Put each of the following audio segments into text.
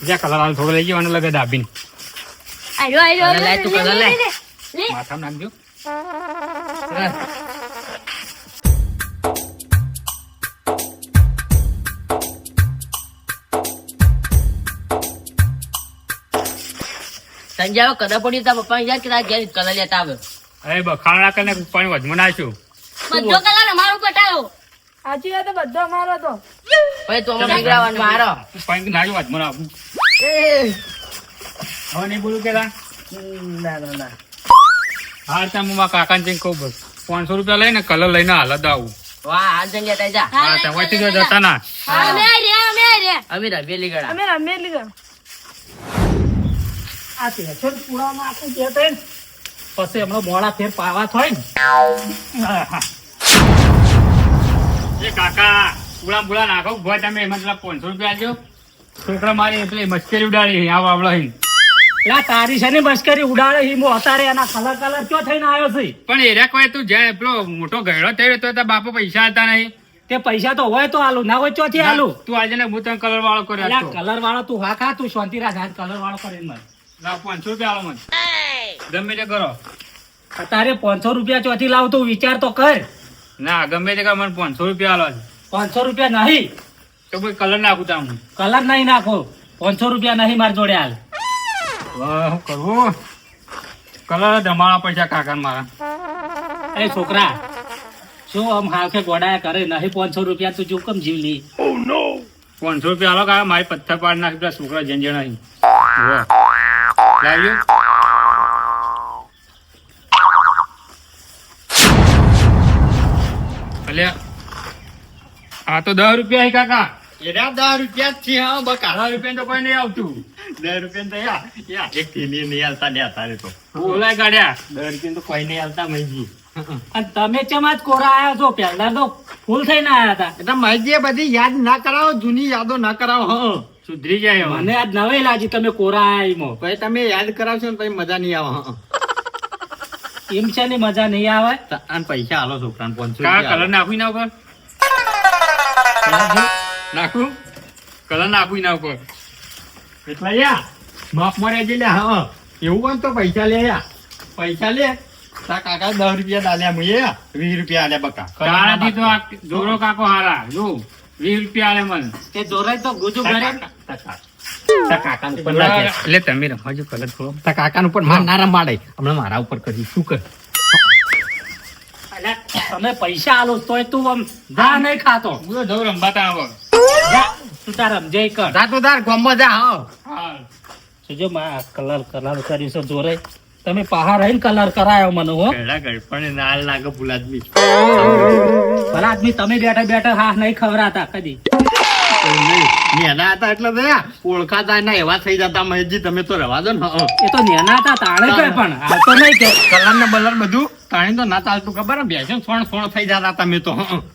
જા કલર વાળો થોડો લઈ જવાનો લગે દાબીને લે તું કલર લે માથામાં નાખજો. સંજાવ કદર પડી તા પપ્પા યાર કે તારા ઘેર કલર લેતા આવે અરે બખાડા કરીને પાણી વધમાં નાખ્યું. બધો કલર અમારો પટાયો સાચી વાત છે, બધો અમારો તો. ભાઈ તો અમે નીકળવાનું મારો પાણી નાખ્યું વધમાં નાખું. હવે નહીં બોલું કેલા. ના હા ત્યાં હું મારા કાકાને જઈને કહું બસ 500 રૂપિયા લઈને કલર લઈને હાલત આવું. વાહ હાલ જઈને લેતા જા હા ત્યાં વચ્ચે જો જતા ના. અમે રવેલી ગળા અમે રમીએ લીધા. આ પેછો પૂરામાં આખું કહેતો ને પછી હમણાં મોડા ફેર પાવા થાય ને. એ કાકા બુલા નાખો ભાઈ તમે એમાં પેલા 500 રૂપિયા આલજો. છોકરા મારી પેલી મસ્કરી ઉડાડી આવો આવડો હી. લા તારી છે ને મસ્કરી ઉડાડે હિમો અતારે એના કલર ક્યો થઈને આવ્યો છે? પણ એરા કોઈ તું જાય પેલો મોટો ગયડો થયો તો તારા બાપો પૈસા આલતા નહીં. તે પૈસા તો હોય તો આલું, ના હોય ચોથી આલું. તું આજે ને હું તને કલર વાળો કર્યો કલર વાળો તું હા ખા, તું શાંતિ રાખ. હાથ કલર વાળો કરીને મને 500 રૂપિયા આલો મને ગમે તે કરો. તારે 500 રૂપિયા ચોથી લાવ, તું વિચાર તો કર. ના ગમે તે કરો મને 500 રૂપિયા આલો. 500 રૂપિયા નહીં, તો કોઈ કલર નાખું તા હું. કલર નહીં નાખો. 500 રૂપિયા નહીં મારી જોડે હાલ. શું કરવું? કલર ધમાડા પૈસા કાકા મારા. એ છોકરા શું આમ હાવખે ગોડાયા કરે? નહીં 500 રૂપિયા તું ચૂકમ જીવ લી. 500 રૂપિયા આલો કાકા મારી પથ્થર પાડ નાખી પેલા છોકરા જણ નહીં લાવ્યો. અલ્યા આ તો 10 રૂપિયા કાકા. એના 10 રૂપિયા જ છે હા બકા. 10 રૂપિયા તો કોઈ નહીં આવતું. 10 રૂપિયા તો યા એક થેલી નહીં હાલતા ને તારે તો બોલાય કાઢ્યા. 10 રૂપિયા તો કોઈ નહીં હાલતા મહીજી. અને તમે ચેમાં જ કોરા આયા છો? પહેલા તો ફૂલ થઈને આયા હતા. એટલે મહીજી બધી યાદ ના કરાવો, જૂની યાદો ના કરાવો. હા સુધરી જાય હવે. મને આજ નવાઈ લાગી તમે કોરા આયા ઈમો. પછી તમે યાદ કરાવશો ને પછી મજા નહીં આવે. હા એમ છે ને મજા નહીં આવે. અને પૈસા હાલો છોકરાને 500 કાકા કલર રૂપિયા નાખું ના ઉપર નાખું કલર નાખું ના ઉપર. એટલે યા માફ મળે છે લે. હા એવું હોય ને તો પૈસા લે યા પૈસા લે. તા કાકા 10 રૂપિયા દાલ્યા મુએ 20 રૂપિયા આલ્યા બકા. તારાથી તો આ જોરો કાકો હારા જો 20 રૂપિયા આલે મને. તે જોરાય તો ગુજુ કરે. તા કાકાનું ઉપર નાખે. એટલે તમે રમવાજો કલર થોડો. તા કાકાનું ઉપર માર ના રમાડે. હમણાં મારા ઉપર કરી શું કર? અલ્યા, તમે પૈસા આલો તોય તું આમ જા નહીં ખાતો. હું તો જઉં રમવાતા આવો. જા તું તાર સમજાય કર. જા તું તાર ગોમમાં જા. હા હા જો માં કલર કર્યું છે જોરે. તમે પહાડ રહીને કલર કરાયો મને હો. ઘડા ગળપણ નાલ લાગે ભૂલાદમી. ભલા આદમી તમે બેઠા બેઠા હા નહીં ખવરાતા કદી. નેના હતા એટલે દયા ઓળખાતા ના એવા થઈ જતા મહેશજી તમે તો રવા દો ને. એ તો નેના હતા તાણે કઈ પણ આ તો નહીં કે કલર ને બલર બધું તાણી તો ના ચાલતું ખબર ને બેસન સોણ સોણ થઈ જતા તમે તો.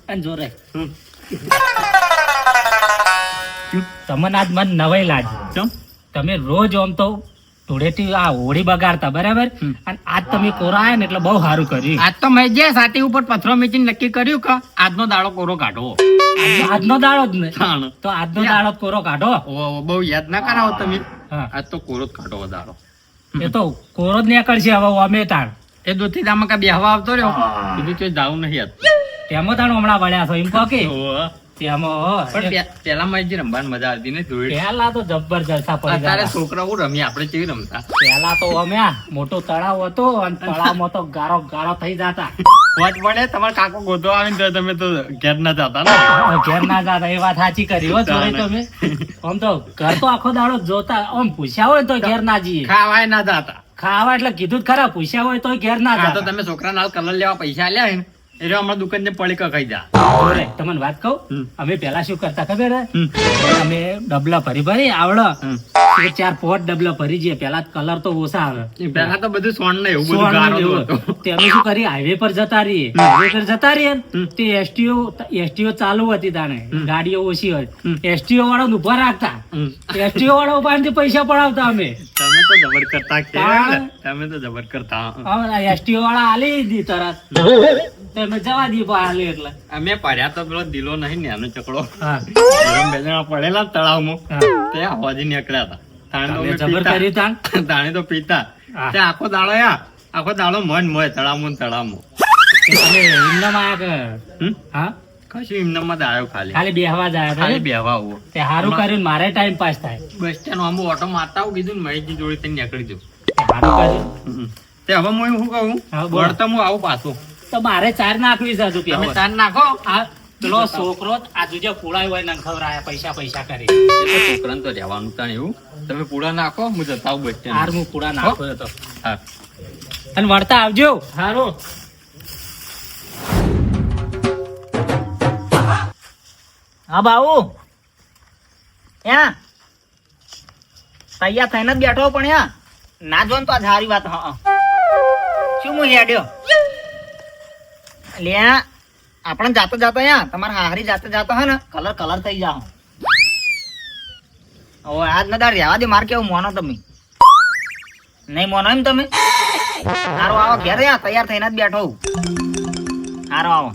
અને જોરે તમને આજ મન નવાઈ લાગી. ચમ તમે રોજ આમ તો ધૂળેટી આ હોળી બગાડતા બરાબર, અને આજ તમે કોરા આયા ને એટલે બહુ સારું કર્યું. આજ તો મહેશજી સાથી ઉપર પથરો મેચીને નક્કી કર્યું કે આજનો દાડો કોરો કાઢવો. આજનો દાડો જ ને તાણ. તો આજનો દાડો જ કોરો કાઢો. ઓ બહુ યાદ ના કરાવો તમે. હા આજ તો કોરો જ કાઢવો દાડો. એ તો કોરો જ નીકળશે હવે અમે તાણ. એ દોથી દામાં કા બેહવા આવતો રહ્યો કીધું તો જાવું નહીં આજ. તેમાં તાણ હમણાં વળ્યા છો એમ કહો કે ઓહો. તેમાં પણ પેલા મહેશજી રમવાની મજા આવતી ને ધૂળ. પેલા તો જબ્બર જલસા પડી અત્યારે ગયા. છોકરાઓ રમી આપણે કેવી રમતા. પેલા તો અમે આ મોટો તળાવ હતો અને તળાવમાં તો ગારો ગારો થઈ જતા. વચ પડે તમારે કાકો ગોતો આવે ને તો તમે તો ઘેર ના જતા ને. ઘેર ના જતા એ વાત સાચી કરી હો જોડે તમે. આમ તો ઘર તો આખો દાડો જોતા આમ પૂછ્યા હોય તો ઘેર ના જઈએ. ખાવાય ના જતા. ખાવા એટલે કીધું જ ખરા, પૂછ્યા હોય તો ઘેર ના આ તો જતા. તમે છોકરા નાલ કલર લેવા પૈસા લ્યા ને એ રહ્યો અમારા દુકાન ને પડી ખાઈ જા. જોડે તમને વાત કહું, અમે પેલા શું કરતા ખબર હે? અમે ડબલા ભરી ભરી આવડો 4-5 ડબલા ભરી જઈએ. પેલા કલર તો ઓછા આવે. પેલા તો બધું સોન ને એવું બધું સોનું ગારો એવું. હતો. તે અમે શું કરીએ હાઈવે પર જતા રહીએ. હાઈવે પર જતા રહીએ ને, તે એસટીઓ ચાલુ હતી તાણે, ગાડીઓ ઓછી હોય. એસટીઓ વાળા ઉભા રાખતા, એસટીઓ વાળા પાસેથી પૈસા પડાવતા અમે. તમે તો જબર કરતા કે તાણ. તમે તો જબર કરતા એસટી વાળા આલી દી તરત તમે જવા દી આલે એટલે અમે પડ્યા તો પેલો દિલો નહીં ને આનો ચકડો હા બે જણા પડેલા તળાવમાં હા. તે હવાજી નીકળ્યા હતા તાણે તો તમે અમે જબર પીતા. કરી તાણ તાણે તો પીતા હા. તે આખો દાડો આખો દાડો મન મોય તળાવમાં ને તળાવમાં તમે એમનામાં આયા કે હમ? હા કશું એમનામાં જ આવ્યો ખાલી ખાલી બેહવા જાય ખાલી બેહવા આવો તે હારું કર્યું ને મારે ટાઈમ પાસ થાય બસ સ્ટેન્ડ આમ ઓટો મારતા આવું કીધું ને મહેશજી જોડે થઈને નીકળી જવું તે હારું કર્યું તે હવે હું શું કહું હા, બોલો. વળતા હું આવું પાછું તો મારે ચાર નાખવી છે હજુ તમે પેલા તાર નાખો આ પેલો છોકરો આ જોજે પુળાય હોય ને ખવરાયા પૈસા કરી એ તો છોકરાને તો રહેવાનું તાણ એવું તમે પૂરા નાખો હું જતા આવું બસ સ્ટેન્ડ હાર હું પુળા નાખ્યો હતો હા અને વળતા આવજો સારું હા બાબુ તૈયાર થઈને જ બેઠો પણ ના જો તો આ સારી વાત હા શું હું હેડ્યો લે આપણે જાતો તમારા હારી જાતો હે ને કલર થઈ જાઓ હવે આજ ના દાર રહેવા દે માર કેવું મોનો તમે નહીં મોનો એમ તમે સારો આવો ઘેર તૈયાર થઈને જ બેઠો સારો આવો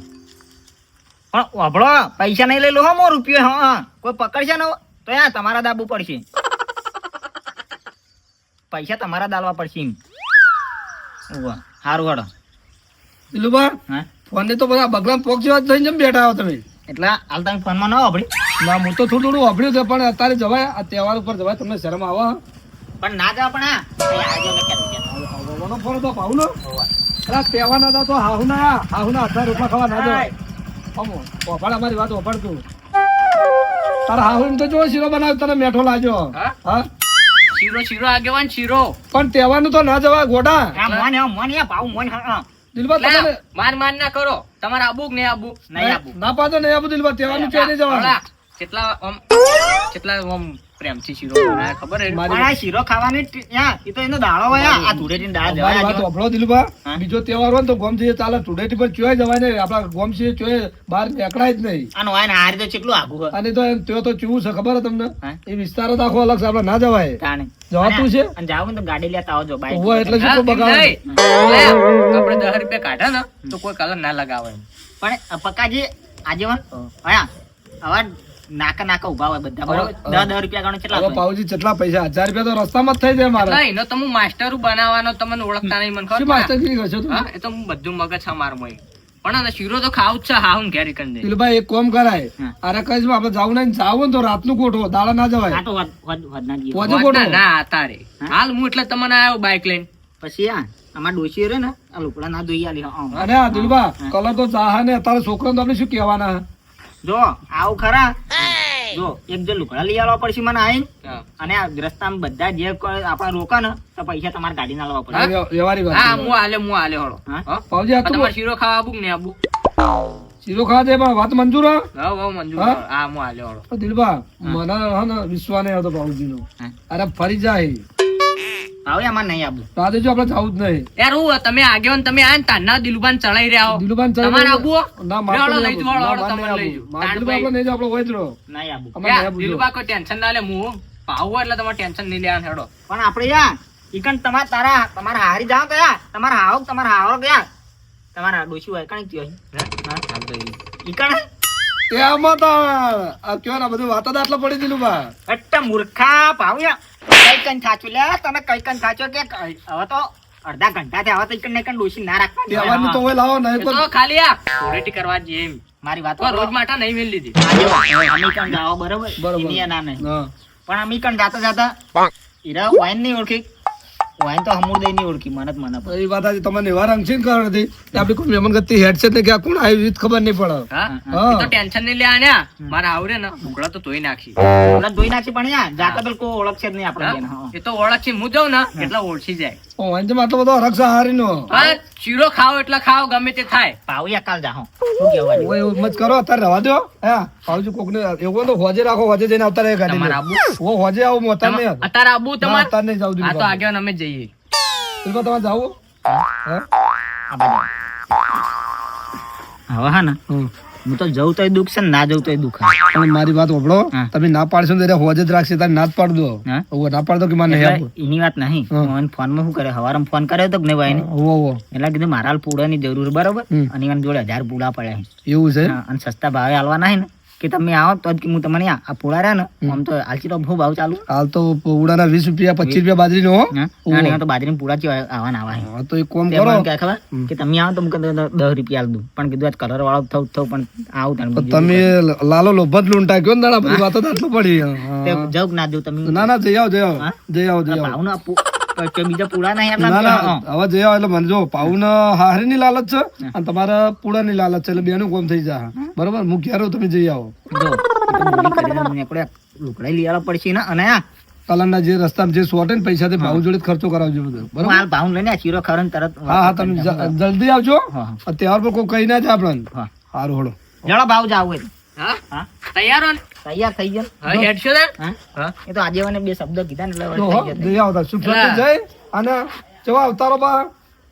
પણ વાભળો પૈસા નહીં લઈ લો હો મો રૂપિયો હા કોઈ પકડશે ને તો તમારા દાબવું પડશે પૈસા તમારા દાલવા પડશે એમ સારું હડો દિલુભા હા ફોન ને તો બધા બગલા પોક જેવા જ થઈને જેમ બેઠા આવો તમે એટલે હાલ તમે ફોનમાં ન વાપરી ના હું તો થોડું વાપર્યું છે પણ અત્યારે જવાય આ તહેવાર ઉપર જવાય તમને શરમ આવે પણ ના જવા પણ આજે આવવાનો ફોન તો પાઉં નો અરે તહેવાર ના હતા તો હાહુના 18 રૂપિયા ખાવા ના જવાય અમો ઓફાડ અમારી વાત ઓફાડ તું તારા હાહુ એમ તો જો શીરો બનાવ તને મેઠો લાગ્યો હા? હા શીરો આગેવાન શીરો પણ તહેવાર નું તો ના જવાય ગોડા મોન ભાવ મોન હા દિલબા તમને માર ના કરો તમારે આબુ કે નહીં આબુ નહીં આપું ના પાડો નહીં આપું દિલબા તહેવાર નું ચોઈ નહીં જવાનું કેટલા આમ પ્રેમથી શીરો બનાવે ખબર હે? મારી પણ આ શીરો ખાવાની એ તો એનો દાડો હોય આ ધૂળેટી દાળ મારી વાત જવાય ઓફળો દિલુભા હા? બીજો તહેવાર હોય ને તો ગોમ જઈએ ચાલે ટુડેટી પર ચોય જવાય ને આપડા ગોમ છે ચોય બહાર નીકળાય જ નહીં આનો હોય ને હારી તો કેટલું આઘું હોય અને તો એમ તેઓ તો ચેવું છે ખબર હે તમને હા? એ વિસ્તાર જ આખો અલગ છે આપડે ના જવાય તાણે જવાતું છે અને જાવ ને તો ગાડી લેતા આવજો બાઈક ઉભો એટલે હા, શું એમ બગાડ નહીં. આપણે 10 રૂપિયા કાઢા ને તો કોઈ કલર ના લગાવે પણ પક્કાજી આજીવન હયા હવે નાકા ઉભા હોય બધા બરોબર હવે- 10 રૂપિયા ગણો કેટલા હવે થાય? પાઉજી કેટલા પૈસા 1000 રૂપિયા તો રસ્તામાં જ થઈ જાય મારે નહીં તો હું માસ્ટર બનાવવાનો તમને ઓળખતા નહીં મને શું ખબર માસ્ટરગીરી કરશો તું હા એ તો હું બધું મગજ છે મારું મોય પણ આ શીરો તો ખાવું જ છે હા હું ઘેર કરી દે દિલભાઈ એક કોમ કરાય હા. અરે કઈ આપડે જાવું નહીં જાવું ને તો રાતનું ગોઠવો દાડા ના જવાય આ તો વધના જીવ. હોજે ગોઠવો ના હતા રે હાલ હું એટલે તમને આવ્યો બાઇક લઈને પછી અમાર ડોશી રે ને આ લુકડા ના ધોઈ આલી હા. અને આ દિલભા કલર તો ચાહે ને અત્યારે છોકરાને તો આપણે શું કહેવાના જો આવું ખરા જો એક જે લુકડા લઈ આવવા પડશે મને આઈને હા. અને આ રસ્તામાં બધા જે કોઈ આપણા રોકા ને તો પૈસા તમારે ગાડી ના લાવવા પડે હા? વ્યવહારી હા વાત હું હાલે હળો હા? હા? પાવજી આ પણ તું તમારે શીરો ખાવા આબુ કે નહીં આબુ શીરો ખાવા દે પણ વાત મંજૂર હે? હા મંજૂર હા? હા હું હાલે હળો તો દિલભા મને હે ને વિશ્વાસ નહીં આવતો પાવજી નો હા. અરે ફરી જાય હવે અમારે નહીં આવું રાતે જો આપણે જવું જ નહીં યાર હું તમે આગેવાન તમે આ ને તારના દિલુબાન ચડાઈ રહ્યા હો દિલુબાન ચાલે તમારે આબુ હો? ના મારે તો હળો નહીં લઈ જાઓ, આબુ. હળો, ના, તમારે મારે નહીં લઈ આબુ. જાઓ. મારે દિલુભા આપણે નહીં જાઓ, આપણે હોય જ રહો. નહીં આવું અમારે નહીં યાર, આબુ જો. દિલુબા કોઈ ટેન્શન ના લે હું પાવું એટલે તમારે ટેન્શન નહીં લેવાનું હેડો પણ આપણે ઈકણ તમારા હારી જાવ તો તમારા હાવરો ગયા તમારા ડોશી હોય કણ થયો ઈકણ એમાં તો આ કયો ને બધું વાત જ આટલા પડી દિલુભા અટ્ટા મૂર્ખા પાવ્યા કઈ કન થાચું લે તમે કઈ કન થાચો કે હવે તો અડધા ઘંટા થી હવે તો ઈકણ ને ઈકણ ડોશી ના તહેવારની તો રાખવાની હોય લાવો નહીં એ પણ તો ખાલી આ ધૂળેટી કરવા જઈએ એમ મારી વાત તો રોજ માટે નહીં મેળ લીધી અમે કણ જાઓ બરોબર બરોબર. એની ના નહીં હા. પણ અમે કણ જાતા ઈરા વાઈન નહીં ઓળખી વાઈન તો હમુદય નહીં ઓળખી મને એ વાત આજે તમને એવા રંગશીન કરવા નથી કે આપડી કોઈ મહેમાન ગતિ હેડસેટ ને કે આ કોણ આવ્યું એ જ ખબર નહીં પડે હા હા. એ તો ટેન્શન નહીં લેવા ને મારા આવરે ને ભૂગળા તો ધોઈ નાખી ઓલા ધોઈ નાખી પણ જાતા પેલ કોઈ ઓળખશે જ નહીં આપણે બેન હા. એ તો ઓળખ છે હું જાઉં ને એટલે ઓળખી જાય ઓ વાંચમાં આટલો બધો હરખ છે હારીનો હા શીરો ખાઓ એટલે ખાઓ ગમે તે થાય પાવ્યા કાલ જાહો શું કહેવાનું ઓય એવું મત કરો અત્યારે રવા દો હા પાવજી કોકને એવું તો હોજે રાખો હોજે જઈને આવતા રહે ગાડી તમારે આબુ? ઓ હોજે આવું હું અત્યારે નહીં અત્યારે આબુ ના, તમારે અત્યારે નહીં જાઉં હા તો દિલુભા. આગળ અમે જઈએ દિલુભા, તમારે જાવું હે? આ બાજુ. હવે હા ને હમ. હું તો જવું તોય દુઃખ છે ને ના જવું તોય દુઃખ છે. પણ મારી વાત સાંભળો, હા. તમે ના પાડશો ને ત્યારે હોજ જ રાખશે, તારે ના જ પાડ દો. હા? ઓવો, ના પાડ દો કે મને નહીં એટલે આપો. એની વાત નહીં. હા. મને ફોનમાં શું કરે, હવારમાં ફોન કર્યો તો કે નહીં ભાઈને, ઓવો, એટલે કીધું મારા હાલ પૂડાની જરૂર બરોબર, હમ. અને એની જોડે 1000 પૂડા પડ્યા છે. એવું છે. હા, અને સસ્તા ભાવે હાલવાના છે ને, કે તમે આવો તો જ કે હું તમને આ પૂડા રહ્યા ને આમ તો આલચી તો બહુ ભાવ ચાલુ. હાલ તો ઉડાના 20 રૂપિયા 25 રૂપિયા બાજરીનો હો. હા? અને એમાં તો બાજરીના પૂડા ચેવા આવવાના આવા છે. હા, તો એક કોમ તે કરો, મને કહે ખબર કે તમે આવો તો હું કીધું 10 રૂપિયા આલ દઉં, પણ કીધું આજ કલર વાળો થવું પણ આવું તાણ તો બીજું તમે લાલો લોભ જ લૂંટા ગયો ને દાડા, બધી વાતો તો આટલું પડી. હા. તે જાઉં કે ના જાઉં તમે ના ના, જઈ આવો, જઈ આવો, હા? જઈ આવો, જઈ આવો. ભાવનો કે બીજા પૂડા નહીં ના આટલા ના, હવે જઈ આવો. એટલે મને જો પાઉને હાહરીની લાલચ છે અને તમારે પૂડાની લાલચ છે, એટલે બેનું કોમ થઈ જાય. બરોબર, હું ઘેર રહું, તમે જઈ આવો. જો એ તો બોલી કરીને મને આપણે લુગડાઈ લઈ આવવા પડશે ને. અને આ કલરના જે રસ્તામાં જે શોર્ટ ને પૈસા તે ભાવ જોડે જ ખર્ચો કરાવજો બધો. હું બરોબર. હાલ ભાવ લઈને આ ચીરો ખરણ તરત હા હા, તમે જલ્દી આવજો. હા. આ તહેવાર પર કોઈ કહી ના જાય આપણને. હા. સારું, હળો. જળો ભાવ જાવ હોય તો. હા હા? તૈયાર હો ને? તૈયાર થઈ ગયા હા હેડશો ને? હા? હા એ તો આજે મને 2 શબ્દ કીધા ને એટલે જો હવે હો, થઈ ગયા. જઈ આવો તાર. સુખ શાંતિ જય અને જવા અવતારો બા.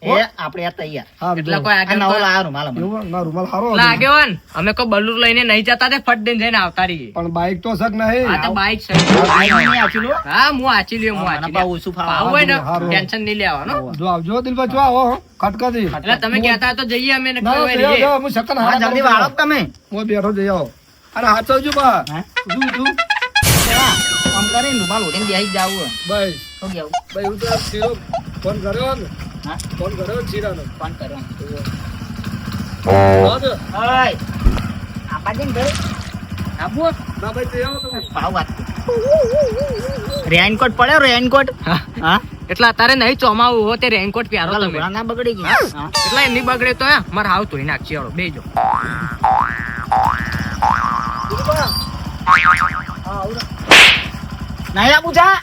એ આપણે આ તૈયાર. હા, એટલા જો. કોઈ આ આગળ નવો કોઈ- લાવ્યો રૂમાલ હમણાં. એવું ના, રૂમાલ હારો હતો. લાગે હો ને? અમે કોઈ બલૂર લઈને નહીં જતા તે ફટ દઈને જઈને આવતા રહીએ. પણ બાઈક તો શક નહીં. આ તો બાઈક છે. આ નહીં આચી લો. હા હું આચી લ્યો હું મને આચી પાવ લ્યો. ઓછું ફાવે. પાવ હોય ને હારું. ટેન્શન નહીં લેવાનો. જો આવજો દિલભાઈ, જો આવો ખટકાથી. એટલે તમે કહેતા તો જઈએ અમે ને ના કોઈ ના, જઈ આવો, રહીએ. જઈ આવો. હું શકન હા, હારા જલ્દી કરું વાળો છું. તમે. હું બેઠો જઈ આવો. અને હાચવજો બા. હા? શું શું? કેવા? આમ કરીને રૂમાલ ઓઢીને બેસી જાવું હોય. ભાઈ શું કેવું? ભાઈ, હું તો શીરો ફોન કર્યો ને, હા? ફોન કર્યો ને શીરાનો. ફોન કર્યો. હા, જો. ઓય. આપા દે ને ઘરે. આપો. ના ભાઈ, જઈ આવો તમે. ભાવ વાત. રેઇનકોટ પડ્યો રેઇનકોટ. હા? એટલે અત્યારે નહીં ચોમાવું હો તે રેનકોટ પહેરો તમે. લુગડા ના બગડી ગઈ. હા? એટલે એમની બગડે તો મારે હાવ ધોઈ નાખશે હળો બેજો. નહીં આપું ચા.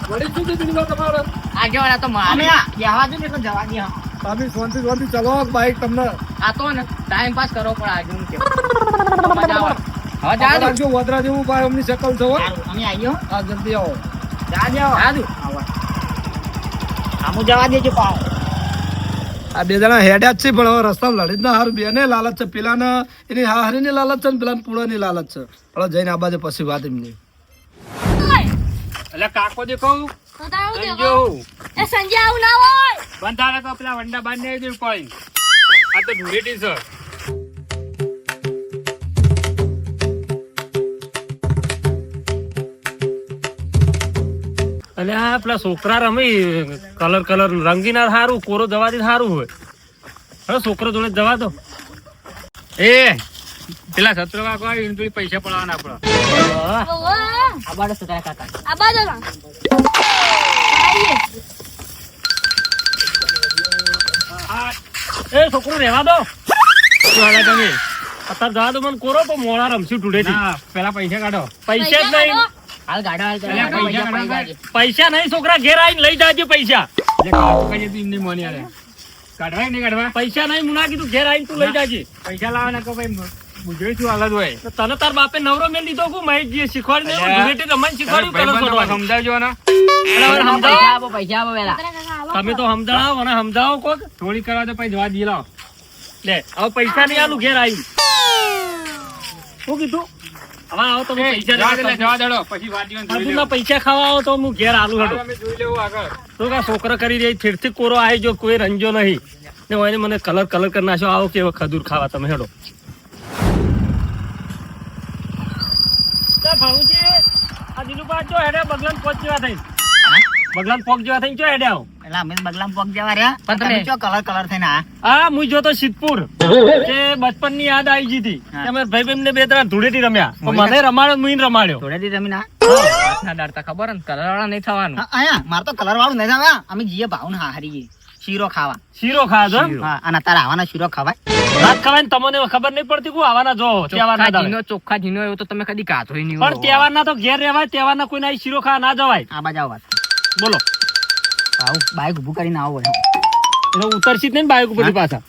વળી શું છે દિલભાઈ તમારે? આગેવાળા તો અમે મારે આ જવા દો ને એટલે જવા દે. તમે શાંતિ શાંતિ ચલો બાઈક તમને. આ તો ને ટાઈમ પાસ કરવો પડે આગળ હું કેવું. મજા આવે. હવે જા દો. રાખજો, વોદરા જેવું ભાઈ અમની શકલ છે હો. સારું, અમે આવીએ હો. હા, જલ્દી આવો. જા જાઓ. જા દો. આમું જવા દેજો પાવ. આ બે જણા હેડ્યા જ છે, પણ હવે રસ્તામાં લડી જ ના હારું. બેને લાલચ છે, પેલાને એની હાહરીની લાલચ છે ને પેલાને પૂળાની લાલચ છે. હવે જઈને આ બાજુ પછી વાત એમની. એટલે કાકો દે કહું તો તારું સંજો એ સંજય આવું ના હોય. બંધારે તો પેલા વંડા બાંધ નહીં દેવું પડી. આ તો ધૂળેટી છે. અને આ પેલા છોકરા રમી કલર રંગીના સારું, કોરો જવાથી સારું હોય. હવે છોકરો જોડે જવા દો. એ પેલા સત્રો કાકો આવી એને પેલી પૈસા પડવાના આપડે. ઓહો, આ બાડો સુકાય કાકા. આ બાજુ ના. આઈએ. એ છોકરો રહેવા દો. શું હાલે તમે? અત્યારે જવા દો, મને કોરો તો મોડા રમશું ટુડેથી. ના પેલા પૈસા કાઢો. પૈસા જ નહીં. હાલ ગાડો હાલ અલ્યા, ગાડો. પૈસા પૈસા પડી કાઢો. જાય. પૈસા નહીં, છોકરા ઘેર આવીને લઈ જાજે પૈસા. એટલે કાકો કહીએ તો એમની મોની હાલે. કાઢવા કે નહીં કાઢવા? પૈસા નહીં, મુના કીધું ઘેર આવીને તું લઈ જાજે. પૈસા લાવવાના કહો ભાઈ બુજોઈ શું હાલત હોય. તો તને તાર બાપે નવરો મેલ દીધો કુ મહેશજીએ શીખવાડી દે ધૂળેટી રમવાનું શીખવાડ્યું કલર ભાઈબંધો છોડવાનું. સમજાવજો ને. બરાબર, સમજાવો. પૈસા આપો પૈસા આપો પેલા. કાકા આવો. તમે તો સમજાવો અને સમજાવો કોક. થોડી કરવા તો પછી જવા દી લાવો. લે હવે પૈસા નહીં આલું ઘેર આવી. શું કીધું? હવે આવો તમે પૈસા જવા દે, લેવા. જવા દેડો. પછી વાત જોઈને જોઈ અર્જુનના લેવું. પૈસા ખાવા આવો તો હું ઘેર આલું હેડો. અમે જોઈ લેવું આગળ. તો કા છોકરા કરી રહી થેરથી કોરો આવી જો કોઈ રંજો નહીં ને હોય ને મને કલર કરી નાખ્યો. આવો કેવો ખદૂર ખાવા તમે હેડો. ભાઉજી આ દિલુબા જો હેડે બગલાન પોક જેવા થઈ. બગલાન પોક જેવા થઈને જો હેડે આવો. એટલે અમે બગલામ પગ જવા રહ્યા પણ પણ તમે તમે- ચો કલર થઈને આ આ મુઈ જોતો સિદ્ધપુર કે બચપન ની યાદ આવી ગઈ હતી હા. કે અમે ભાઈ બહેન ને 2-3 ધૂળેટી રમ્યા પણ મને રમાડ્યો મુઈને રમાડ્યો. થોડેથી રમીને આ. ના ડરતા ખબર ને કલર વાળા નહીં થવાનું. હા, અહીંયા મારે તો કલર વાળું નહીં આવે. અમે જઈએ ભાવને હારી શીરો ખાવા. શીરો ખાધો એમ? હા, અને અત્યારે આવવાના શીરો ખવાય. ભાત ખવાય ને તમને ખબર નહીં પડતી કુ આવવાના જો તહેવારના દાડે. ચોખ્ખા જીનો એવું તો તમે કદી કાધો નહીં પણ તહેવારના તો ઘેર રહેવાય, તહેવારના કોઈ ના શીરો ખાવા ના જવાય. આ બાજુ આવો વાત. બોલો આવું બાઈક ઊભું કરીને આવો વળી. એટલે ઉતરશી જ નહીં બાઈક ઉપરથી પાછા.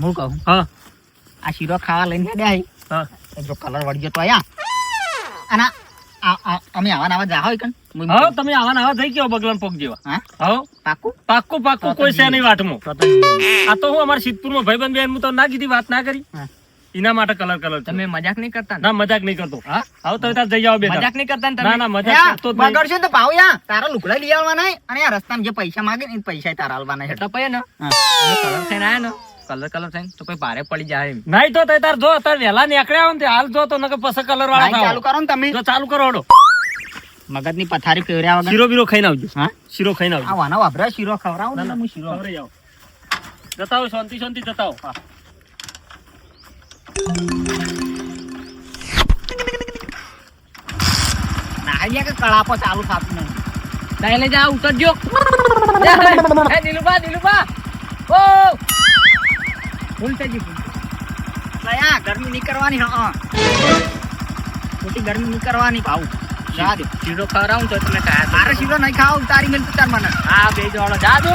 હું કહું હા આ શીરો ખાવા લઈને હેડ્યા હી. હા જો કલર વળગ્યો તો આયા અને અમે આવા નાવા જા હોય કણ હા તમે આવા આવા થઈ ગયો બગલન પોક જેવા હા હા પાકું પાક્કું પાક્કું કોઈ છે નહીં વાટમાં આ તો હું અમારા સિદ્ધપુરમાં ભાઈબંધ બેન હું તો ના કીધી વાત ના કરી એના માટે કલર તમે મજાક નહીં કરતા ને? ના મજાક નહીં કરતો હા આવો તમે તાર જઈ આવો બે મજાક નહીં કરતા ને ના તમે? ના મજાક કરતો જ નહીં. બગડશું તો ભાવ યા તારા લુગડા લઈ આવવાના હે, અને આ રસ્તામાં જે પૈસા માંગે ને એ પૈસા તારા આલવાના છે તો પછી ને હા. અમે કલર થઈને આયા ને કલર થઈને તો પછી ભારે પડી જાય એમ. નહીં તો તઈ તાર જો તાર વહેલા નીકળ્યા હોય ને તે હાલ જો તો નકર પછી કલર વાળા ભાઈ ચાલુ થાવ. કરો ને તમે જો ચાલુ કરો હડો મગજની પથારી ફેર્યા વગર શીરો બીરો ખાઈને આવજો હા શીરો ખાઈને આવજો આ વાના વાભરા શીરો ખવડાવું ને હું શીરો ખવડાવી આવો. જતા આવો શાંતિ શાંતિ જતા આવો હા. નાહ્યા કે કળાપો ચાલુ થાતું નહીં લઈ લઈ જા ઉતરજો એ દિલુબા ઓ ફૂલ થઈ ગઈ લયા ગરમી નહીં કરવાની હા ખોટી ગરમી નહીં કરવાની ભાવ જા દે શીરો ખવડાવું તો તમે ખાયા મારે શીરો નહીં ખાવ તારી મેલ તાર મને હા બે જોડો જા દો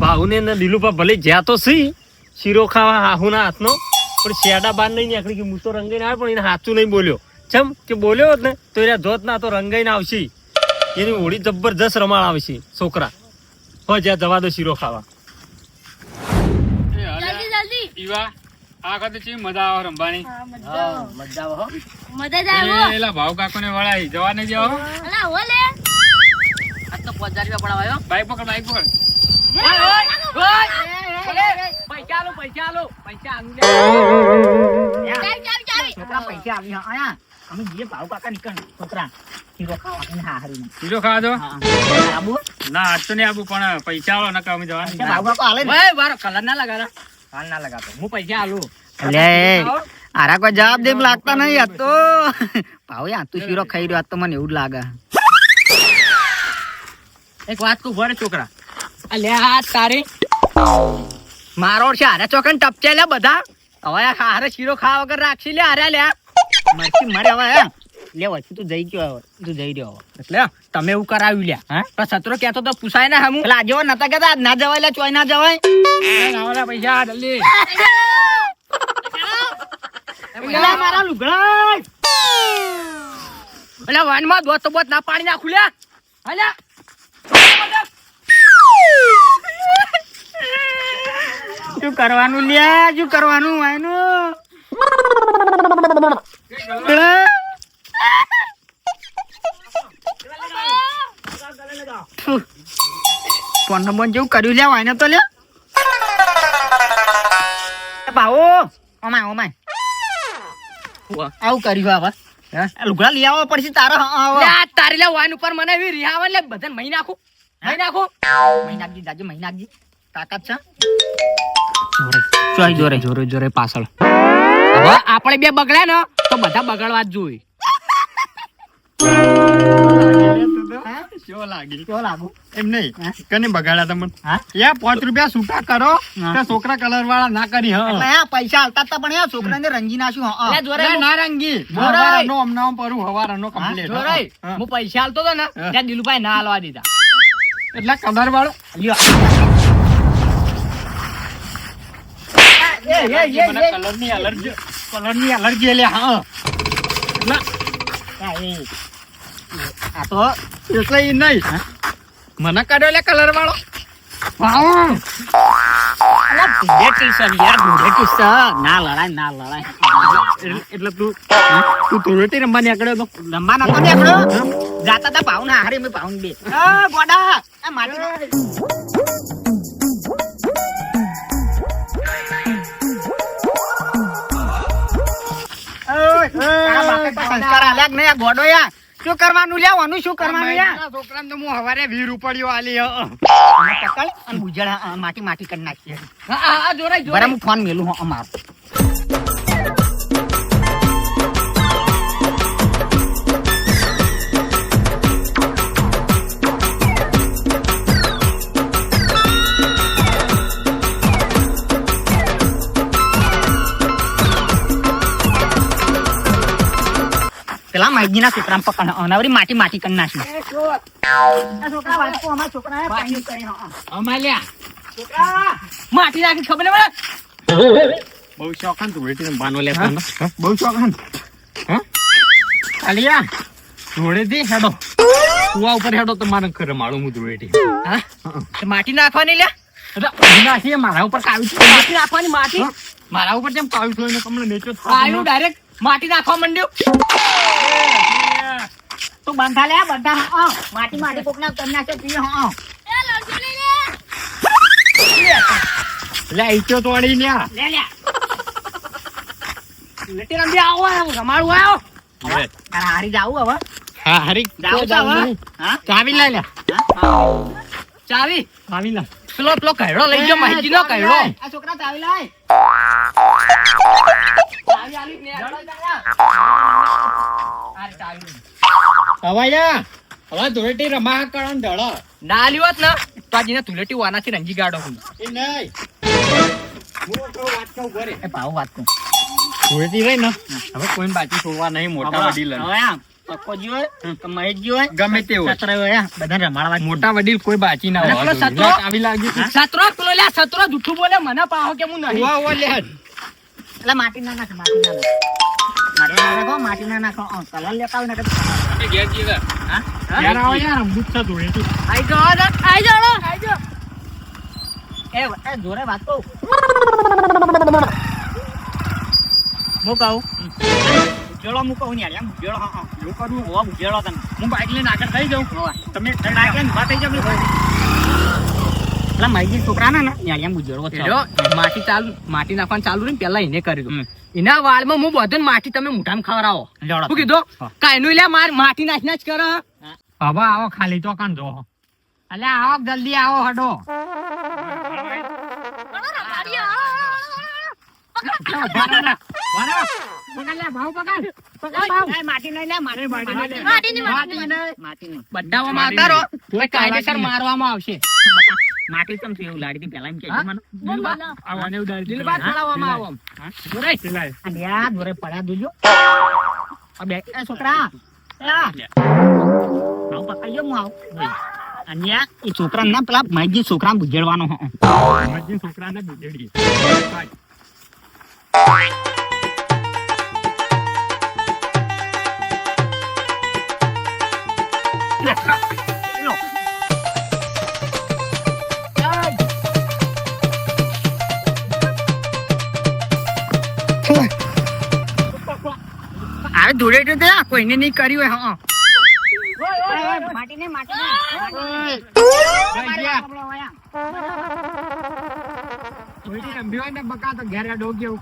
ભાઉને ને લીલુપા ભલે જ્યાં તો સી શીરો ખાવા હાહુના હાથનો પણ શેડા બાર નહીં નીકળી કે હું તો રંગાઈને આવે પણ એને સાચું નહીં બોલ્યો ચમ કે બોલ્યો હોત ને તો એને જોત ના તો રંગાઈને આવશે એની હોળી જબરજસ્ત રમાડ આવશે છોકરા હો જ્યાં જવા દો શીરો ખાવા જલ્દી જલ્દી ઈવા આ વખતે ચેવી મજા આવે રમવાની મજા મજા આવે હો મજા જ આવે એલા ભાવ કાકોને વળાઈ જવા નહીં જાવ અલા હો લે આ તો 5000 રૂપિયા પડાવાયો બાઈક પકડ બાઈક પકડ પૈસા આલો પૈસા આલો ચાવી ચાવી ચાવી છોકરા પૈસા આવી હા આયા અમે જે ભાવ કાકા નીકળ છોકરા શીરો ખાવા અને હા હરી શીરો ખાવા દો હા આબુ ના આજ તો નહીં આવું પણ પૈસા આવો નકર અમે જવા નહીં ભાવ કાકા હાલે ને ઓય વારો કલર ના લગાડા હાલ ના લગાતો હું પૈસા આલું લે આરા કોઈ જવાબ દેમ લાગતા નહીં આ તો ભાવ યા તું શીરો ખાઈ રહ્યો આ તો મને એવું જ લાગે એક વાત કહું ભરે છોકરા અલ્યા તારી મારો છે હારે ચોકન ટપચે લે બધા હવે આ હારે શીરો ખાવા વગર રાખશી લે હારે લે મરચી મરે હવે લે વચ્ચે તું જઈ ગયો હવે તું જઈ રહ્યો હવે એટલે તમે એવું કરાવ્યું લ્યા હા પણ સત્રો કહેતો તો પૂછાય ને હમું પેલા જેવો નતા કહેતા ના જવાય લે ચોય ના જવાય લાવલા પૈસા જલ્દી પેલા મારા લુગડા એટલે વાનમાં દોત તો બોત ના પાડી નાખું લ્યા હાલ્યા શું કરવાનું લ્યા શું કરવાનું આનું ફોન નંબર જેવું કર્યું લ્યા વાયને તો લ્યા ભાવો ઓમાય ઓમાય આવું કર્યું હવે આ લુગડા લઈ આવવા પડશે તારા લ્યા તારી લે વાન ઉપર મને એવી રિહાવન લે બધાને મહી નાખું મહિનાકજી દાજુ મહિનાકજી તાકાત છે જોરે જોરે જોરે પાછળ હવે આપણે બે બગડ્યા ને તો બધા બગડવા જ જોઈએ કેવો લાગી કેવો લાગુ એમ નહીં કને બગાડ્યા તમને હા યા 5 રૂપિયા છૂટા કરો હા. તો છોકરા કલર વાળા ના કરી એટલે હા આ પૈસા હાલતા હતા પણ આ છોકરાને રંગી નાખ્યું હા લે જોરે ના રંગી જોરાઈ. હવારનો હમણાં પરું હવારનો કમ્પ્લીટ જોરે હું પૈસા આલતો તો ને હા. ત્યાં દિલુભાઈ ના હાલવા દીધા એટલે કલર વાળો લ્યો કલરની એલર્જી એટલે હા આ તો એટલે ઈ નહીં મને કાઢ્યો લે કલર વાળો ના લડાય એટલે તું ધૂળેટી રમવા નીકળ્યો તો લંબા નતો નીકળ્યો જાતા તા પાઉન હારી મે પાઉન બે ગોડા આ માટી સંસ્કાર આલ્યા કે નહીં આ ગોડો યા શું કરવાનું લેવાનું શું કરવાનું યા છોકરાને તો હું હવારે 20 રૂપિયો આલી પકડ અને બુજળ માટી કરી નાખીએ હા જોરે બરાબર હું ફોન મેલું હું અમારો પેલા માઈજીના છોકરા પકડ અનાવરી માટી કરી નાખી છોકરા વાંચો અમારા છોકરા પાણી કરી અમાલ્યા માટી નાખી ખબર ને બહુ શોખાન ધૂળેટી રમવાનો લે બહુ શોખાન અલિયા ધૂળેટી હેડો કુવા ઉપર હેડો તો મારે ઘરે માળું હું ધૂળેટી હા તે માટી નાખવાની લ્યા નાખીએ મારા ઉપર કાવી માટી નાખવાની માટી મારા ઉપર જેમ કાવી થયો કમણે નેચો આયુ ડાયરેક્ટ માટી નાખવા માંડ્યો તું બંધા લે બંધા માટી માટી કોકના કરી નાખ્યો પીએ એ લડજો લઈ લે એટલે ઈચો તોડી ન્યા લે લે લેટી રંબી આવો રમાડું આવ્યો તારે હારી જાવું હવે હા હરી જાવું છે હવે હા ચાવી લઈ લે ચાવી ચાવી લે પેલો કૈડો લઈ ગયો માહિતી નો કૈડો આ છોકરા ચાવી લાય ચાવી આલી ને આ ચાવી હવાયા હવે ધૂળેટી રમા કરો ને ઢળો ના આલ્યું હોત ને તો આજે ધૂળેટી વાનાથી રંજી ગાડો હું એ નહીં હું વાત કહું ઘરે એ ભાવ વાત કર ધૂળેટી રહી ને હવે કોઈ બાકી છોડવા નહીં મોટા વડીલ હવે આમ પક્કો જી હોય કે મહેશ જી હોય ગમે તે હોય સતરા હોય બધાને રમાડવા મોટા વડીલ કોઈ બાકી ના અને હોય પેલો સત્રો? આવી લાગી સતરો પેલો લ્યા સતરો જૂઠું બોલે મને પાહો કે હું નહીં ઉવા લે એટલે માટી ના નાખ માટી ના નાખો માટી ના નાખો કલર લેતા હોય ને ઘેર જીવે હા યાર આવો યાર અમૃત છે ધૂળેટી આઈ જાઓ ને આઈ જાઓ આઈ જાઓ એ જોરે વાત કહું હું કહું ઉજેડો હું કહું યાર એમ ઉજેડો હા એવું કરવું હોવા ઉજેડો તમે હું બાઈક લઈને આગળ થઈ જાઉં તમે નાખીને વાત થઈ જાવ એટલે મારી છોકરા ને યાર એમ ઉજેડો છે જો માટી નાખવાનું ચાલુ ને પેલા એને કરી દો એના વાળમાં હું બધું માટી તમે મુઠામાં ખવડાવો જોડો શું કીધું કાઈનું લ્યા માર માટી નાખી નાચ કર હવે આવો ખાલી તો કાન જો અલ્યા આવો જલ્દી આવો હડો ચલો રમાડીએ માટી નહીં લે માટી ની માટી નહીં બધામાં મારતા રહો કોઈ કાયદેસર મારવામાં આવશે માટી ચમ થયું લાડી પેલા એમ કે હા? મને આવવાને ઉડાડી દિલબાગ ખવડાવવામાં આવો જોરે અલ્યા જોરે પડ્યા દુજો આ બે એ છોકરા આવ પકડજો હું આવ અન્યા એ છોકરા ના પેલા માજી છોકરા બુજેડવાનો મજી છોકરાને બુજેડી આ ધૂળેટી દે કોઈને નહીં કર્યું હોય હા માટી ને માટી થોડી રંભી હોય ને બકા તો ઘેર ડોગ જેવું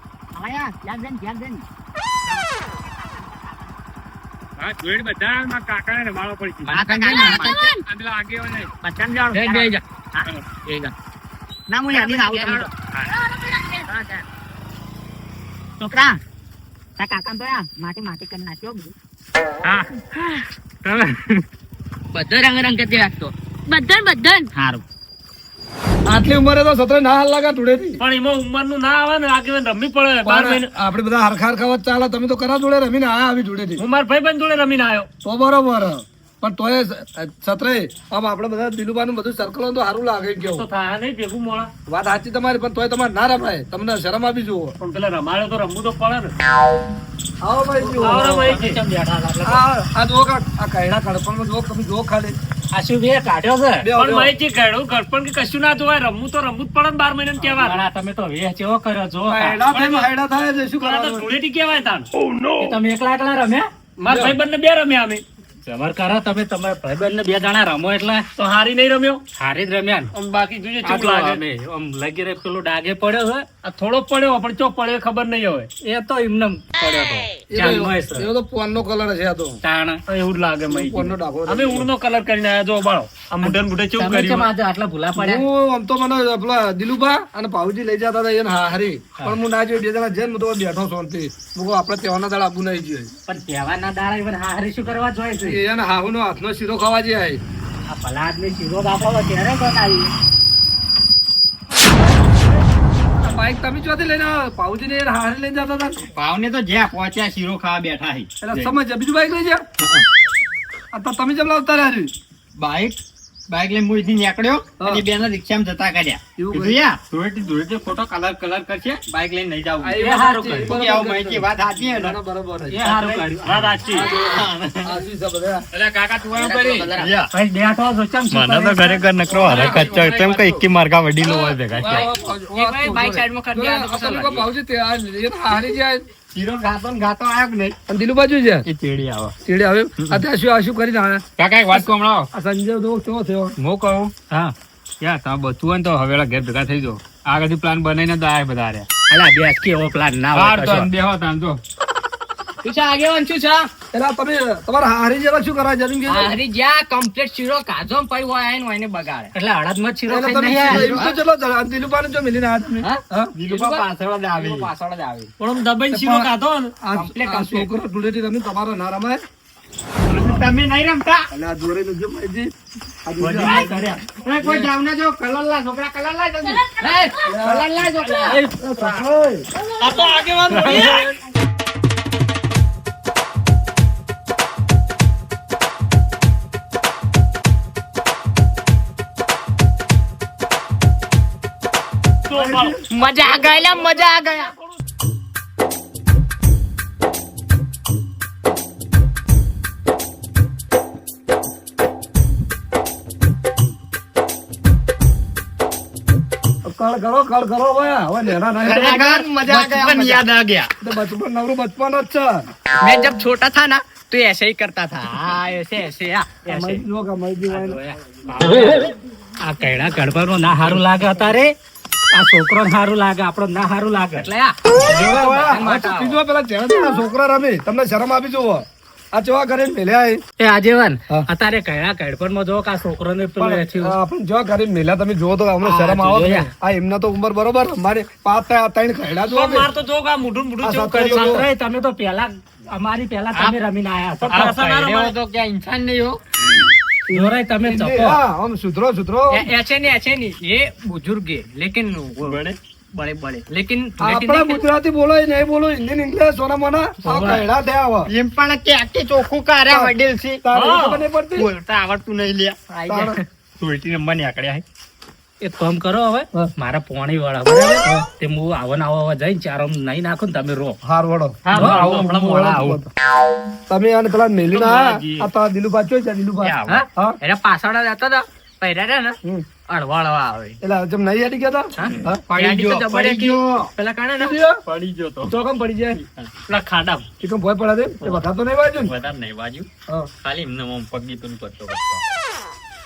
હા જોડે બધા માં કાકાને રમાડો પડી પેલા આગેવાને ના હું યાદી આવું છોકરા તા કાકા તો માટી માટી કરી નાખ્યો હા તમે બધો રંગ રંગ કરતી રાખતો બધન સારું આટલી ઉંમરે તો સતરે ના હાલ લાગે ધૂળેટી પણ એમાં ઉંમર નું ના આવે ને આગેવાન રમી પડે 12 મહિને આપણે બધા હરખા હરખા ચાલે તમે તો કરા જોડે રમીને આયા આવી ધૂળેટી હું મારા ભાઈ બંધ જોડે રમીને આવ્યો તો બરોબર પણ તોય સતરે આમ આપણે બધા દિલુબાનું બધું સર્કલ તો સારું લાગે તો કેવું થાય નહીં ભેગું મોડા વાત સાચી તમારી પણ તોય તમારે ના રમાય તમને શરમ આવી જુઓ પણ પેલા રમાડે તો રમવું તો પડે ને આવો ભાઈ જુઓ આવો ભાઈ છે. આ જો આ કૈડા કડપણમાં જો તમે જો ખાલી આ શું બે કાઢ્યો છે બે પણ મારી જે કાઢ્યું ગડપણ કે કશું ના જોવાય રમવું તો રમવું જ પડે ને 12 મહિના કહેવાય તમે તો વે ચેવો કર્યો જો કૈડા થાય કૈડા થાય છે શું પણ આ તો કરવાનું ધૂળેટી કહેવાય તાણ તમે એકલા એકલા રમ્યા મારા ભાઈ બંને બે રમ્યા અમે જબર કરો તમે તમારા ભાઈબંધ ને બે જણા રમો એટલે તો હારી નહીં રમ્યો હારી જ રમ્યા ને આમ બાકી જોઈએ આ ચૂક તો લાગે અમે આમ લગી રે પેલો ડાગે પડ્યો છે આ થોડો પડ્યો પણ ચો પડ્યો ખબર નહીં હવે એ તો એમને પડ્યો તો ચાલનો હશે. એવો તો પોનનો કલર છે આ તો તાણ તો એવું જ લાગે મઈ પોનનો ડાઘો અમે ઊંડનો કલર કરીને આયા જો બાળો આ મુઢે ને મુઢે ચેવું તમે કેમ કર્યું આજે આટલા ભૂલા પડ્યા હું આમ તો મને પેલા દિલુભા અને પાઉજી લઈ જતા હતા એને હારી પણ હું ના જોઈ બે જણા જઈને હું તો બેઠો શાંતિ હું કહું આપણે તહેવારના દાડા આબુ નહીં જોઈએ પણ તહેવારના દાડા even હારી શું કરવા જોઈએ છે એને હાહુનો હાથનો શીરો ખાવા જે આય આ પલાદ ને શીરો બાપો ત્યારે બનાવી બાઈક તમે ચોથી લઈને પાઉજી ને હારી લઈને જતા હતા ભાવને તો જ્યાં પહોંચ્યા શીરો ખાવા બેઠા એટલે સમજ બીજું બાઈક લઈ જા આ તો તમે જેમ લાવતા રહ્યા બાઈક બાઇક લઈને હું અહીંથી નીકળ્યો અને બે ના રિક્ષામાં જતા કર્યા એવું કીધું યાર ધૂળેટી ખોટો કલર કરશે બાઇક લઈને નહીં જાવું આ એ એ હારું વાત કર્યું. સાચી, કે આવું માહિતી વાત સાચી હે ને? ના, બરાબર છે. એ સારું કર્યું. વાત સાચી. સાચી છે બધા. એટલે કાકા તું એમ કરી યા. ભાઈ બેઠો છો, ચમ શું મને તો કરે? ખરેખર નકરો હરકત છે. તેમ કઈ એકી માર્કા વડીલો હોય ભેગા છે. એ ભાઈ બાઈક સાઈડમાં કરી દે, આ તો કશું લાગે. ભાવજી તે આ એ તો હારી જાય. શીરો ખાતો ને ખાતો આવ્યો કે નહીં અને દિલુ બાજુ છે એ ચેડી આવે ચીડે આવે આ શું કરીને આવ્યા? કાકા એક વાત કહું હમણાં આ સંજય તો કેવો થયો? હું કહું હા યાર તમે બધું હોય ને તો હવેલા ઘેર ભેગા થઈ જાઓ આગળથી પ્લાન બનાવીને તો આયા બધા રહ્યા અલા બેસ કે એવો પ્લાન ના હોય હાર તો કશો. આમ બેહો તાન જો શું છે આગેવાન, શું છે? એલા તમે તમારા હારી જેવા શું કરાય જમીન કે હારી જ્યાં complete શીરો કાઢો ને પછી હોય આઈને ઓયને બગાડે. એટલે અડદમાં જ શીરો એટલે ખાઈને તમે નહીં આવ્યા. એમ તો ચલો જરા, દિલુબાને જો મિલીને આવ્યા તમે. હા? હા? દિલુપા પાછળ જ આવી પાછળ જ આવે. પણ આમ દબાઈને શીરો ખાધો ને આ છોકરો ધૂળેટી રમી તમારો ના રમાય. તમે નહીં રમતા અને આ જોડે જો માહિતી આ બધી જોડે વાત કર્યા. તમે કોઈ જાવ ના જો કલરલા છોકરા કલરલા જલ્દી. એ, કલરલા છોકરા આ તો આગેવાન મળ્યા. તો પાડો. મજા આ ગયા, મજા આ ગયા. કળ કરો ભાઈ હવે નેના નહીં ખરેખર મજા આ ગયા, બચપન મજા. યાદ આ ગયા તો બચપન નવરું બચપન જ છે मैं जब छोटा था ना तो ऐसे ही करता था, हाँ ऐसे ऐसे हाँ, ऐसे. કમાઈ જો કમાઈ જો આ કૈડા ગડબડમાં ના હારું લાગે અતારે આ છોકરો હારું લાગે આપણો ના હારું લાગે એટલે આ બીજો પેલા જેના છોકરા રમે તમને શરમ આપી જુઓ આ ચેવા કરીને મેલ્યા એ. એ આજેવાન હા. અતારે કૈડા ગડબડમાં જો કે આ છોકરોને પેલું પણ થયું. આપણે જો કરીને મેલ્યા તમે જુઓ તો અમને હા, શરમ આવો જોયા. આ એમના તો ઉંમર બરોબર અમારે પાંચ ત્રણ ખૈડા જુઓ પણ માર તો જો કે આ મૂઢું મૂઢું આ જેવું સતરે કર્યું. જો. સતરે તમે તો પહેલા અમારી પહેલા તમે રમીને આયા છો. આ પાછા ના કઈડેવો રમાય. તો ક્યાં ઇન્સાન નહીં હો જોરાય તમે ચપો. હા આમ સુધરો ऐसे नहीं ये बुजुर्ग है लेकिन बड़े बड़े लेकिन આપણા ગુજરાતી બોલો એ નહીં બોલો હિન્દી ઇંગ્લિશ સોના મોના આ કૈડા થયા હવે એમ પણ કે આખી ચોખ્ખું કાર્યા વડીલ છે તારે ખબર નહીં પડતી બોલતા આવડતું નહીં લ્યા તારે- સુરતી નંબર ની આકડ્યા એક કામ કરો હવે હા. મારા પોણી વાળા બરાબર તે હું આવો ને આવો જઈને ચારો નહીં નાખું ને તમે રો હાર વડો હા, હા, આવો, હમણાં મોડા આવો. તમે આને પેલા મેલીને આયા જી. આ તારા દિલુભા ચોઈ છે દિલુભા એ આવો. हाँ? હા एरा पासवाड़ा जाता था पहिरा रे ना હમ. अड़वाड़वा आवे એટલે જેમ નહીં હેડી ગયા તા? હા? गाड़ी तो जबड़े की पेला काने ना પડી ગયો તો તો કેમ પડી જાય પેલા ખાડા એ કેમ ભોય પડે છે? એ વધારે તો નહીં વાગ્યું ને? વધારે નહીં બાજુ હા. ખાલી એમને આમ પગી તું કરતો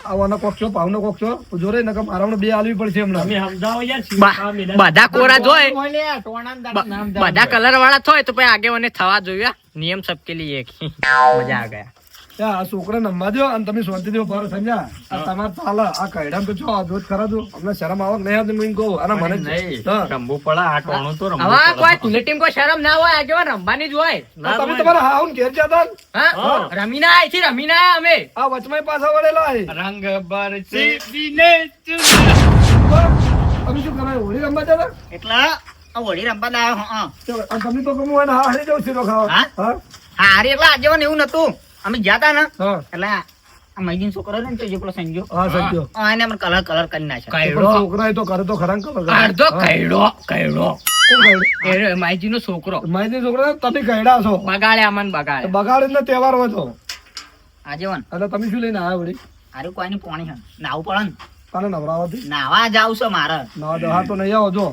આવવાનો કોક છો પાવનો કોક છો જોરે નકર મારામને બે આલવી પડશે હમણાં તમે સમજાવો યાર શીરો ખાવા મેલા. બધા કોરા જોય બોલ્યા ટોણાન દાડા નામ જાણ બધા કલર વાળા થોય તો પછી આગે મને થવા જોઈએ નિયમ सबके लिए एक ही मजा आ गया આ છોકરા નમવા દો અને તમે શાંતિ દેવો બરાબર સમજ્યા આ તમારે ચાલે આ કૈડામ તો છો આ જોત ખરા જો અમને શરમ આવે કે નહીં આવતી હું કહું અને મને નહીં હા. રમવું પડે આ ટોણું તો રમવું હવે પડે. કોઈ તુલે ટીમ કોઈ શરમ ના હોય આગે રમવાની જ હોય ના તમે હોય. તમારા હાઉન ઘેર જતા ને? હા રમીના આઈ થી રમીના આયા અમે આ વચમાં પાછા વળેલા છે. રંગ બરસે દિને ચુન. તમે શું કરાય હોળી રમવા જતા એટલે આ હોળી રમવા લાયો હા ચાલો, અને તમે તો ગમું હોય ને હા હારી જાવ શીરો ખાવા હા? હા હારી એટલે આજે એવું નતું અમે ગયા તા ને હા એટલે આ મૈદીન છોકરો ને જે પેલો સંજો હા સત્યો એને અમે કલર કરી નાખ્યો પણ છોકરા એ તો કરે તો ખરા ને ખબર. અડધો હા. કઈડો કઈડો કોણ કઈડો? માઈજી નો છોકરો માહિતી છોકરા તમે કઈડા છો બગાડે અમન બગાડે બગાડીને તહેવાર હોય તો આજેવન એટલે તમે શું લઈને આવ્યા વળી હારું કોઈ ની પોણી છે નાવું પડે ને તને નવરાવાથી નાવા જાવ છો મારે નવા દહા તો નહીં આવો જો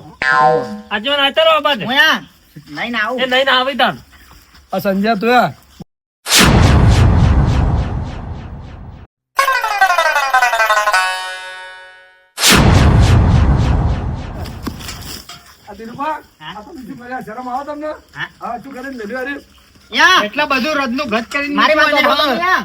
આજેવાન આતા રહો બાજુ. હું યા નહીં નાવું એ નહીં ના આવી તાન. આ સંજય તો યા આ દિલુભા, આ તમે શું કર્યા? શરમ આવે તમને? હા? હા, શું કરીને મેલ્યું હારી? યા એટલા બધું રદનું ઘટ કરીને મારી વાત મૂકવાનું સાંભળો હોય.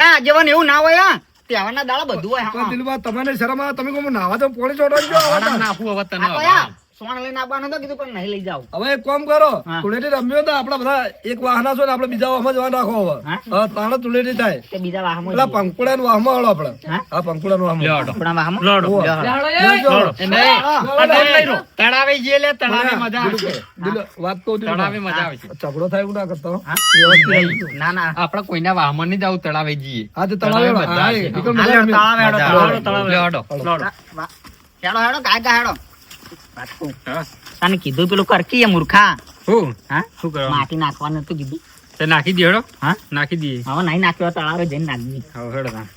યા આજેવન એવું ના હોય યા તહેવારના દાડા બધું હોય તો હા. દિલુભા, તમને શરમ આવે? તમે કહો, નાવા તો પોણી ચોટવાની જો આવા આવાના તા. નાખું હવે તને આ તો યા સોણ લઈને આવવાનો હતો કીધું પણ નહીં લઈ જાવ હવે એક કામ કરો હા. ધૂળેટી રમ્યો તો આપડે બધા એક વાહના છો ને આપડે બીજા વાહમાં જવા નાખો હવે હા? હા તાણે ધૂળેટી થાય તે બીજા વાહમાં પેલા પંકુડા નું વાહમાં હળો આપડે હા? હા પંકુડા નું વાહમાં આપણા વાહમાં લોડો. ઓહો. લ્યો, હાલો. તળાવે જઈએ લે તળાવે મજા આવશે વાત કહું છું તળાવે મજા આવશે ઝઘડો થાય એવું ના કરતો હો. હા? વ્યવસ્થિત. ના ના આપણે કોઈના વાહમાં નહીં જવું તળાવે જઈએ હા તો તળાવે તળાવે હા, બધા એ, છે. નીકળ હાલો, બધા તળાવે હેડો, મજા તળાવે, આવે. તળાવે. લ્યો, હેડો. હેડો હેડો કાકા હેડો વાત કહું. તને કીધું પેલું કરકી એ મૂર્ખા શું હા શું કરવાનું માટી નાખવાનું હતું કીધું તે નાખી દે હેડો હા નાખી દઈએ હવે નહીં નાખ્યો તળાવે જઈને નાખી હવે હેડો તાણ.